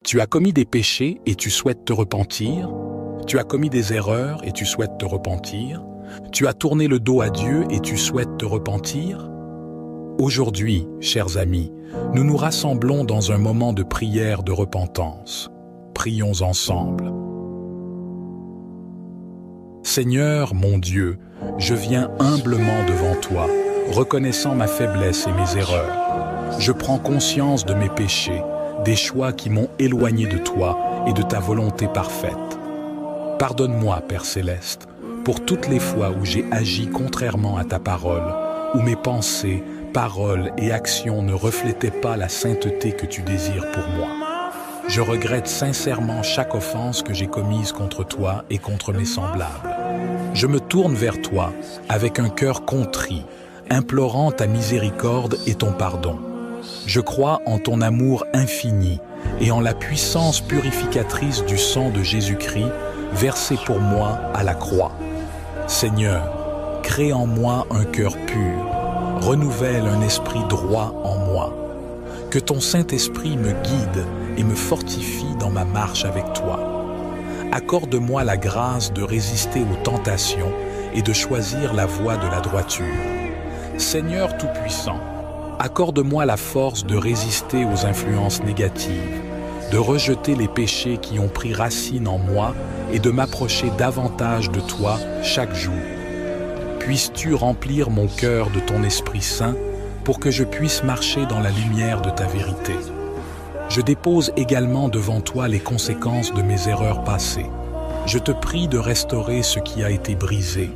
Tu as commis des péchés et tu souhaites te repentir? Tu as commis des erreurs et tu souhaites te repentir? Tu as tourné le dos à Dieu et tu souhaites te repentir? Aujourd'hui, chers amis, nous nous rassemblons dans un moment de prière de repentance. Prions ensemble. Seigneur, mon Dieu, je viens humblement devant toi, reconnaissant ma faiblesse et mes erreurs. Je prends conscience de mes péchés, des choix qui m'ont éloigné de toi et de ta volonté parfaite. Pardonne-moi, Père Céleste, pour toutes les fois où j'ai agi contrairement à ta parole, où mes pensées, paroles et actions ne reflétaient pas la sainteté que tu désires pour moi. Je regrette sincèrement chaque offense que j'ai commise contre toi et contre mes semblables. Je me tourne vers toi avec un cœur contrit, implorant ta miséricorde et ton pardon. Je crois en ton amour infini et en la puissance purificatrice du sang de Jésus-Christ versé pour moi à la croix. Seigneur, crée en moi un cœur pur, renouvelle un esprit droit en moi. Que ton Saint-Esprit me guide et me fortifie dans ma marche avec toi. Accorde-moi la grâce de résister aux tentations et de choisir la voie de la droiture. Seigneur Tout-Puissant, accorde-moi la force de résister aux influences négatives, de rejeter les péchés qui ont pris racine en moi et de m'approcher davantage de toi chaque jour. Puisses-tu remplir mon cœur de ton Esprit Saint pour que je puisse marcher dans la lumière de ta vérité. Je dépose également devant toi les conséquences de mes erreurs passées. Je te prie de restaurer ce qui a été brisé,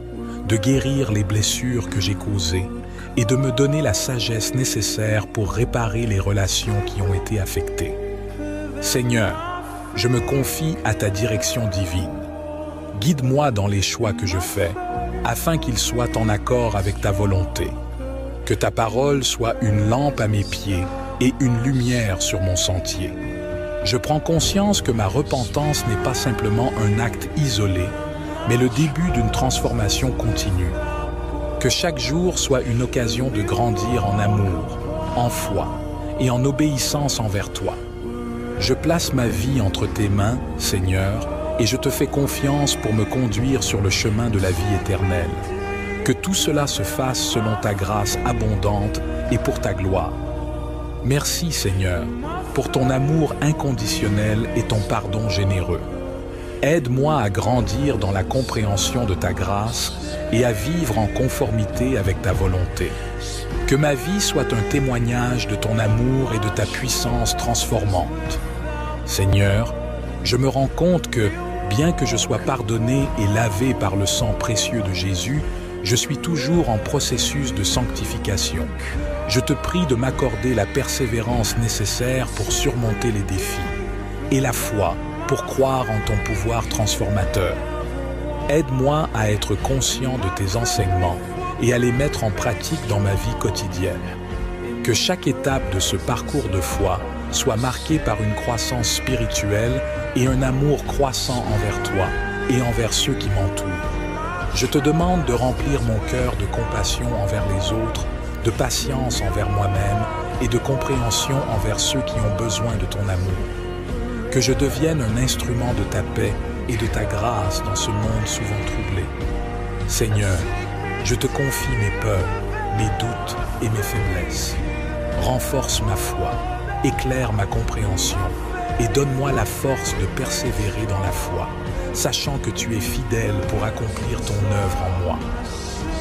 de guérir les blessures que j'ai causées et de me donner la sagesse nécessaire pour réparer les relations qui ont été affectées. Seigneur, je me confie à ta direction divine. Guide-moi dans les choix que je fais, afin qu'ils soient en accord avec ta volonté. Que ta parole soit une lampe à mes pieds et une lumière sur mon sentier. Je prends conscience que ma repentance n'est pas simplement un acte isolé, mais le début d'une transformation continue. Que chaque jour soit une occasion de grandir en amour, en foi et en obéissance envers toi. Je place ma vie entre tes mains, Seigneur, et je te fais confiance pour me conduire sur le chemin de la vie éternelle. Que tout cela se fasse selon ta grâce abondante et pour ta gloire. Merci, Seigneur, pour ton amour inconditionnel et ton pardon généreux. Aide-moi à grandir dans la compréhension de ta grâce et à vivre en conformité avec ta volonté. Que ma vie soit un témoignage de ton amour et de ta puissance transformante. Seigneur, je me rends compte que, bien que je sois pardonné et lavé par le sang précieux de Jésus, je suis toujours en processus de sanctification. Je te prie de m'accorder la persévérance nécessaire pour surmonter les défis et la foi pour croire en ton pouvoir transformateur. Aide-moi à être conscient de tes enseignements et à les mettre en pratique dans ma vie quotidienne. Que chaque étape de ce parcours de foi soit marquée par une croissance spirituelle et un amour croissant envers toi et envers ceux qui m'entourent. Je te demande de remplir mon cœur de compassion envers les autres, de patience envers moi-même et de compréhension envers ceux qui ont besoin de ton amour. Que je devienne un instrument de ta paix et de ta grâce dans ce monde souvent troublé. Seigneur, je te confie mes peurs, mes doutes et mes faiblesses. Renforce ma foi, éclaire ma compréhension et donne-moi la force de persévérer dans la foi, sachant que tu es fidèle pour accomplir ton œuvre en moi.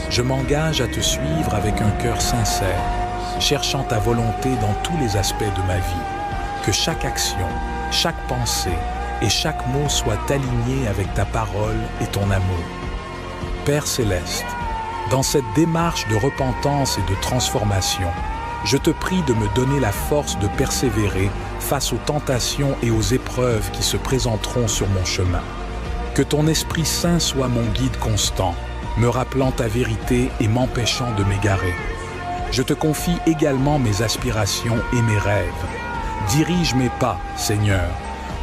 Je m'engage à te suivre avec un cœur sincère, cherchant ta volonté dans tous les aspects de ma vie. Que chaque action, chaque pensée et chaque mot soient alignés avec ta parole et ton amour. Père Céleste, dans cette démarche de repentance et de transformation, je te prie de me donner la force de persévérer face aux tentations et aux épreuves qui se présenteront sur mon chemin. Que ton Esprit Saint soit mon guide constant, me rappelant ta vérité et m'empêchant de m'égarer. Je te confie également mes aspirations et mes rêves. Dirige mes pas, Seigneur,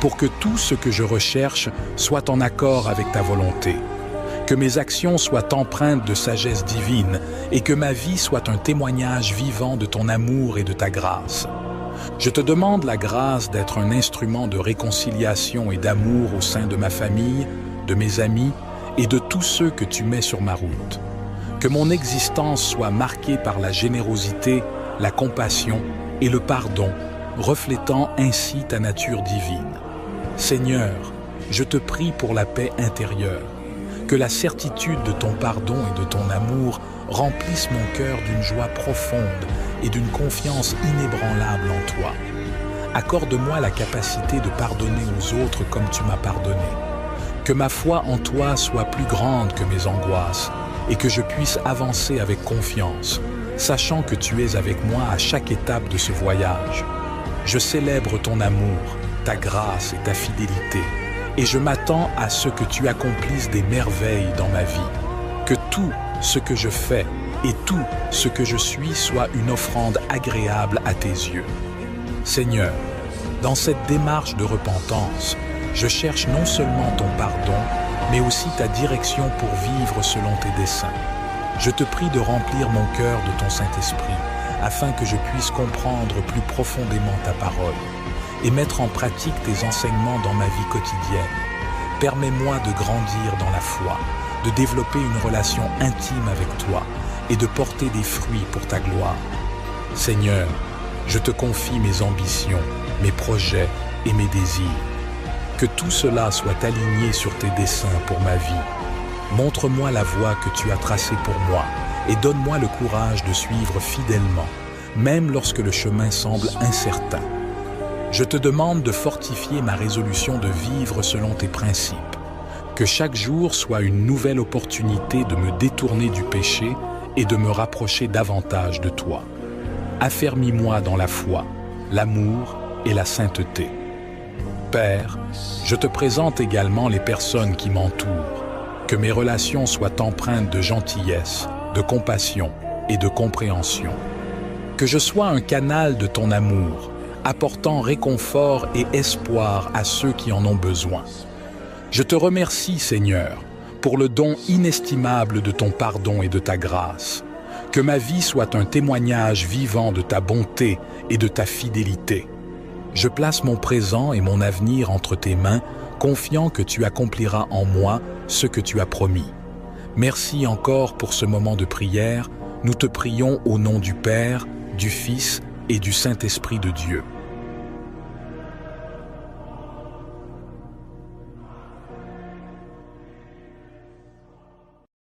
pour que tout ce que je recherche soit en accord avec ta volonté. Que mes actions soient empreintes de sagesse divine et que ma vie soit un témoignage vivant de ton amour et de ta grâce. Je te demande la grâce d'être un instrument de réconciliation et d'amour au sein de ma famille, de mes amis et de tous ceux que tu mets sur ma route. Que mon existence soit marquée par la générosité, la compassion et le pardon, reflétant ainsi ta nature divine. Seigneur, je te prie pour la paix intérieure, que la certitude de ton pardon et de ton amour remplisse mon cœur d'une joie profonde et d'une confiance inébranlable en toi. Accorde-moi la capacité de pardonner aux autres comme tu m'as pardonné. Que ma foi en toi soit plus grande que mes angoisses et que je puisse avancer avec confiance, sachant que tu es avec moi à chaque étape de ce voyage. Je célèbre ton amour, ta grâce et ta fidélité, et je m'attends à ce que tu accomplisses des merveilles dans ma vie. Que tout ce que je fais et tout ce que je suis soit une offrande agréable à tes yeux. Seigneur, dans cette démarche de repentance, je cherche non seulement ton pardon, mais aussi ta direction pour vivre selon tes desseins. Je te prie de remplir mon cœur de ton Saint-Esprit, afin que je puisse comprendre plus profondément ta parole et mettre en pratique tes enseignements dans ma vie quotidienne. Permets-moi de grandir dans la foi, de développer une relation intime avec toi et de porter des fruits pour ta gloire. Seigneur, je te confie mes ambitions, mes projets et mes désirs. Que tout cela soit aligné sur tes desseins pour ma vie. Montre-moi la voie que tu as tracée pour moi et donne-moi le courage de suivre fidèlement, même lorsque le chemin semble incertain. Je te demande de fortifier ma résolution de vivre selon tes principes. Que chaque jour soit une nouvelle opportunité de me détourner du péché et de me rapprocher davantage de toi. Affermis-moi dans la foi, l'amour et la sainteté. Père, je te présente également les personnes qui m'entourent. Que mes relations soient empreintes de gentillesse, de compassion et de compréhension. Que je sois un canal de ton amour, apportant réconfort et espoir à ceux qui en ont besoin. Je te remercie, Seigneur, pour le don inestimable de ton pardon et de ta grâce. Que ma vie soit un témoignage vivant de ta bonté et de ta fidélité. Je place mon présent et mon avenir entre tes mains, confiant que tu accompliras en moi ce que tu as promis. Merci encore pour ce moment de prière. Nous te prions au nom du Père, du Fils et du Saint-Esprit de Dieu.